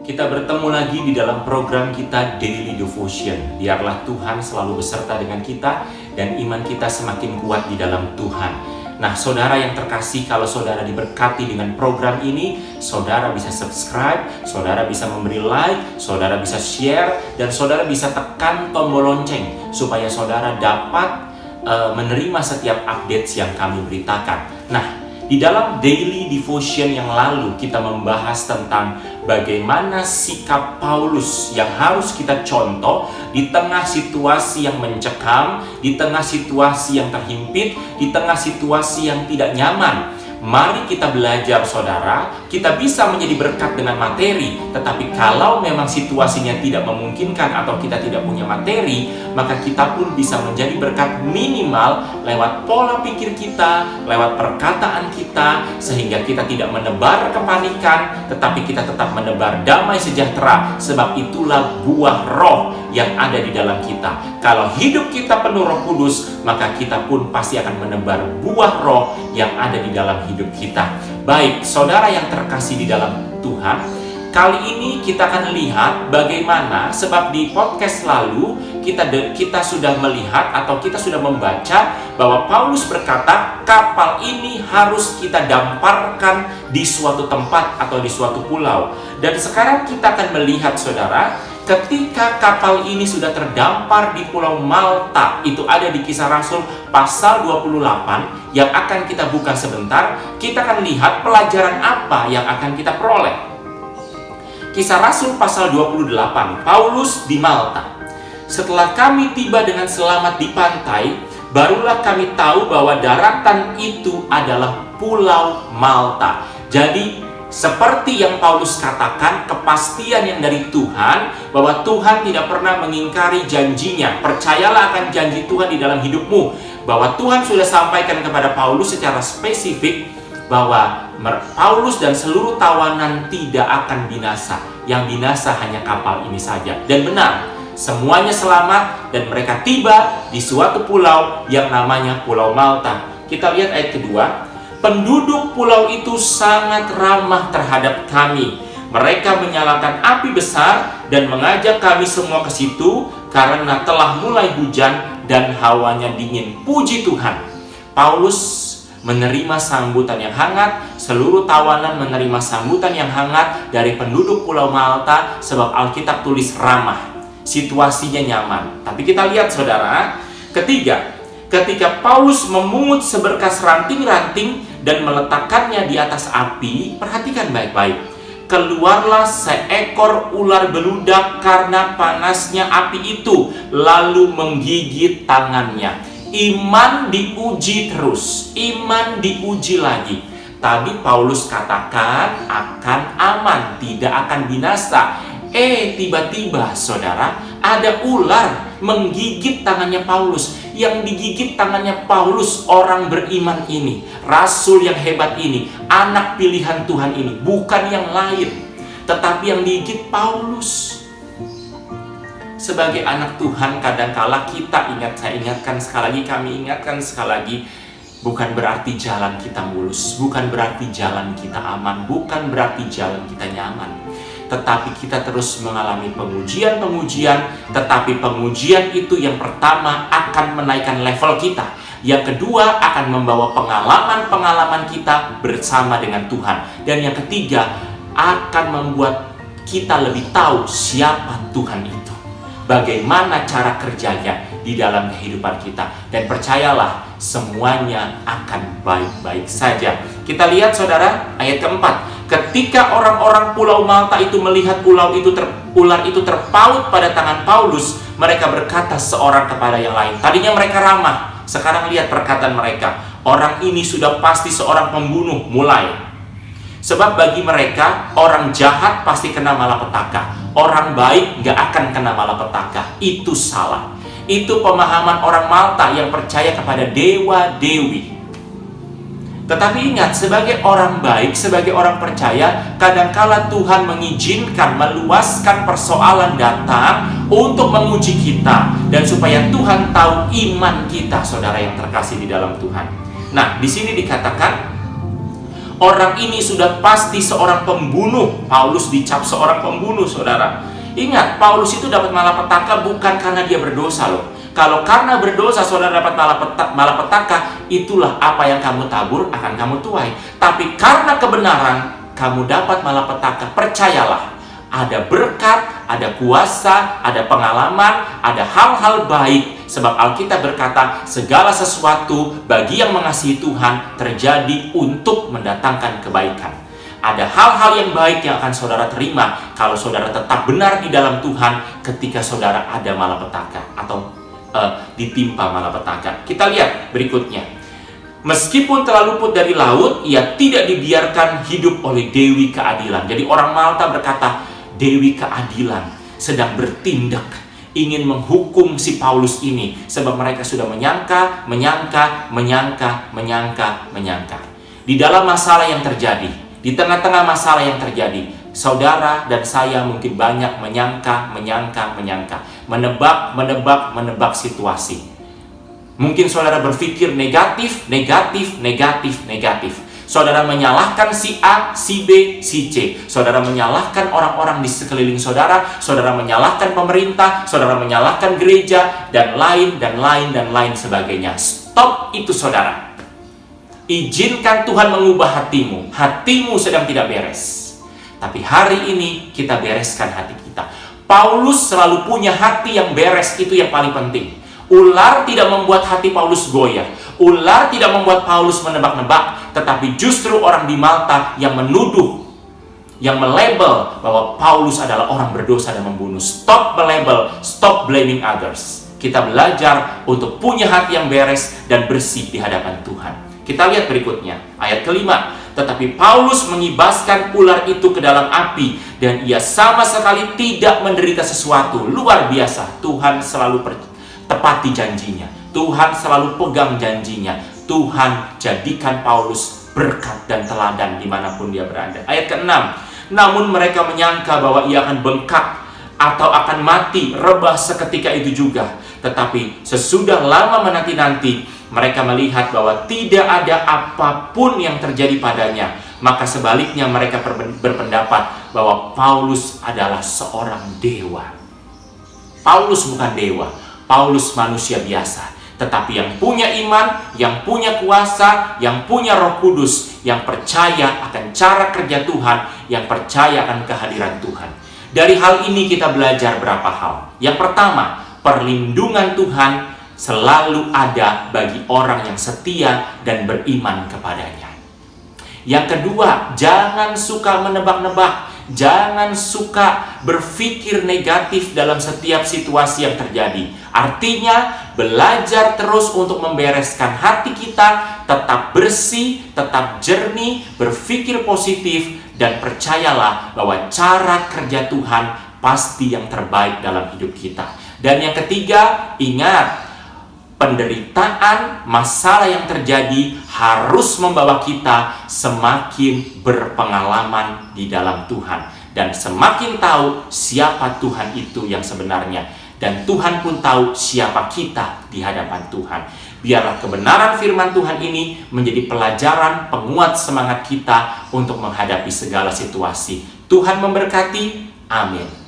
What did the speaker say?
Kita bertemu lagi di dalam program kita Daily Devotion. Biarlah Tuhan selalu beserta dengan kita dan iman kita semakin kuat di dalam Tuhan. Nah, saudara yang terkasih, kalau saudara diberkati dengan program ini, saudara bisa subscribe, saudara bisa memberi like, saudara bisa share, dan saudara bisa tekan tombol lonceng supaya saudara dapat menerima setiap update yang kami beritakan. Nah, di dalam Daily Devotion yang lalu kita membahas tentang bagaimana sikap Paulus yang harus kita contoh di tengah situasi yang mencekam, di tengah situasi yang terhimpit, di tengah situasi yang tidak nyaman. Mari kita belajar, saudara. Kita bisa menjadi berkat dengan materi, tetapi kalau memang situasinya tidak memungkinkan atau kita tidak punya materi, maka kita pun bisa menjadi berkat minimal lewat pola pikir kita, lewat perkataan kita, sehingga kita tidak menebar kepanikan, tetapi kita tetap menebar damai sejahtera, sebab itulah buah roh yang ada di dalam kita. Kalau hidup kita penuh Roh Kudus, maka kita pun pasti akan menebar buah roh yang ada di dalam hidup kita. Baik, saudara yang terkasih di dalam Tuhan, kali ini kita akan lihat bagaimana, sebab di podcast lalu kita sudah melihat atau kita sudah membaca bahwa Paulus berkata kapal ini harus kita damparkan di suatu tempat atau di suatu pulau. Dan sekarang kita akan melihat, saudara, ketika kapal ini sudah terdampar di Pulau Malta, itu ada di Kisah Rasul pasal 28 yang akan kita buka sebentar. Kita akan lihat pelajaran apa yang akan kita peroleh. Kisah Rasul pasal 28, Paulus di Malta. Setelah kami tiba dengan selamat di pantai, barulah kami tahu bahwa daratan itu adalah Pulau Malta. Jadi seperti yang Paulus katakan, kepastian yang dari Tuhan, bahwa Tuhan tidak pernah mengingkari janjinya. Percayalah akan janji Tuhan di dalam hidupmu, bahwa Tuhan sudah sampaikan kepada Paulus secara spesifik bahwa Paulus dan seluruh tawanan tidak akan binasa. Yang binasa hanya kapal ini saja. Dan benar, semuanya selamat dan mereka tiba di suatu pulau yang namanya Pulau Malta. Kita lihat ayat kedua. Penduduk pulau itu sangat ramah terhadap kami. Mereka menyalakan api besar dan mengajak kami semua ke situ karena telah mulai hujan dan hawanya dingin. Puji Tuhan. Paulus menerima sambutan yang hangat, seluruh tawanan menerima sambutan yang hangat dari penduduk Pulau Malta, sebab Alkitab tulis ramah. Situasinya nyaman. Tapi kita lihat, saudara, ketika Paulus memungut seberkas ranting-ranting dan meletakkannya di atas api, perhatikan baik-baik. Keluarlah seekor ular beludak karena panasnya api itu, lalu menggigit tangannya. Iman diuji terus, iman diuji lagi. Tadi Paulus katakan akan aman, tidak akan binasa. Tiba-tiba, saudara, ada ular menggigit tangannya Paulus. Yang digigit tangannya Paulus orang beriman ini, rasul yang hebat ini, anak pilihan Tuhan ini, bukan yang lain, tetapi yang digigit Paulus. Sebagai anak Tuhan, kadangkala kita saya ingatkan sekali lagi, kami ingatkan sekali lagi, bukan berarti jalan kita mulus, bukan berarti jalan kita aman, bukan berarti jalan kita nyaman. Tetapi kita terus mengalami pengujian-pengujian, tetapi pengujian itu yang pertama akan menaikkan level kita. Yang kedua akan membawa pengalaman-pengalaman kita bersama dengan Tuhan. Dan yang ketiga akan membuat kita lebih tahu siapa Tuhan itu. Bagaimana cara kerjanya di dalam kehidupan kita. Dan percayalah, semuanya akan baik-baik saja. Kita lihat, saudara, ayat keempat. Ketika orang-orang Pulau Malta itu melihat ular itu terpaut pada tangan Paulus, mereka berkata seorang kepada yang lain. Tadinya mereka ramah, sekarang lihat perkataan mereka. Orang ini sudah pasti seorang pembunuh, mulai. Sebab bagi mereka, orang jahat pasti kena malapetaka. Orang baik gak akan kena malapetaka. Itu salah. Itu pemahaman orang Malta yang percaya kepada dewa-dewi. Tetapi ingat, sebagai orang baik, sebagai orang percaya, kadangkala Tuhan mengizinkan, meluaskan persoalan datang untuk menguji kita. Dan supaya Tuhan tahu iman kita, saudara yang terkasih di dalam Tuhan. Nah, di sini dikatakan, Orang ini sudah pasti seorang pembunuh. Paulus dicap seorang pembunuh, saudara. Ingat, Paulus itu dapat malapetaka bukan karena dia berdosa loh. Kalau karena berdosa saudara dapat malapetaka, itulah apa yang kamu tabur akan kamu tuai. Tapi karena kebenaran, kamu dapat malapetaka. Percayalah, ada berkat, ada kuasa, ada pengalaman, ada hal-hal baik. Sebab Alkitab berkata, segala sesuatu bagi yang mengasihi Tuhan terjadi untuk mendatangkan kebaikan. Ada hal-hal yang baik yang akan saudara terima kalau saudara tetap benar di dalam Tuhan ketika saudara ada malapetaka atau ditimpa malapetaka. Kita lihat berikutnya. Meskipun telah luput dari laut, ia tidak dibiarkan hidup oleh Dewi Keadilan. Jadi orang Malta berkata, Dewi Keadilan sedang bertindak, ingin menghukum si Paulus ini. Sebab mereka sudah menyangka. Di dalam masalah yang terjadi, di tengah-tengah masalah yang terjadi, saudara dan saya mungkin banyak menyangka, menebak situasi. Mungkin saudara berpikir negatif. Saudara menyalahkan si A, si B, si C. Saudara menyalahkan orang-orang di sekeliling saudara. Saudara menyalahkan pemerintah. Saudara menyalahkan gereja. Dan lain sebagainya. Stop itu saudara. Izinkan Tuhan mengubah hatimu. Hatimu sedang tidak beres. Tapi hari ini kita bereskan hati kita. Paulus selalu punya hati yang beres, itu yang paling penting. Ular tidak membuat hati Paulus goyah. Ular tidak membuat Paulus menebak-nebak. Tetapi justru orang di Malta yang menuduh, yang melabel bahwa Paulus adalah orang berdosa dan membunuh. Stop melabel, stop blaming others. Kita belajar untuk punya hati yang beres dan bersih di hadapan Tuhan. Kita lihat berikutnya, ayat kelima. Tetapi Paulus mengibaskan ular itu ke dalam api, dan ia sama sekali tidak menderita sesuatu. Luar biasa, Tuhan selalu tepati janjinya. Tuhan selalu pegang janjinya. Tuhan jadikan Paulus berkat dan teladan dimanapun dia berada. Ayat ke-6. Namun mereka menyangka bahwa ia akan bengkak atau akan mati, rebah seketika itu juga. Tetapi sesudah lama menanti-nanti, mereka melihat bahwa tidak ada apapun yang terjadi padanya. Maka sebaliknya mereka berpendapat bahwa Paulus adalah seorang dewa. Paulus bukan dewa. Paulus manusia biasa. Tetapi yang punya iman, yang punya kuasa, yang punya Roh Kudus, yang percaya akan cara kerja Tuhan, yang percaya akan kehadiran Tuhan. Dari hal ini kita belajar berapa hal. Yang pertama, perlindungan Tuhan selalu ada bagi orang yang setia dan beriman kepadanya. Yang kedua, jangan suka menebak-nebak. Jangan suka berpikir negatif dalam setiap situasi yang terjadi. Artinya, belajar terus untuk membereskan hati kita, tetap bersih, tetap jernih, berpikir positif, dan percayalah bahwa cara kerja Tuhan pasti yang terbaik dalam hidup kita. Dan yang ketiga, ingat, penderitaan, masalah yang terjadi harus membawa kita semakin berpengalaman di dalam Tuhan. Dan semakin tahu siapa Tuhan itu yang sebenarnya. Dan Tuhan pun tahu siapa kita di hadapan Tuhan. Biarlah kebenaran firman Tuhan ini menjadi pelajaran penguat semangat kita untuk menghadapi segala situasi. Tuhan memberkati. Amin.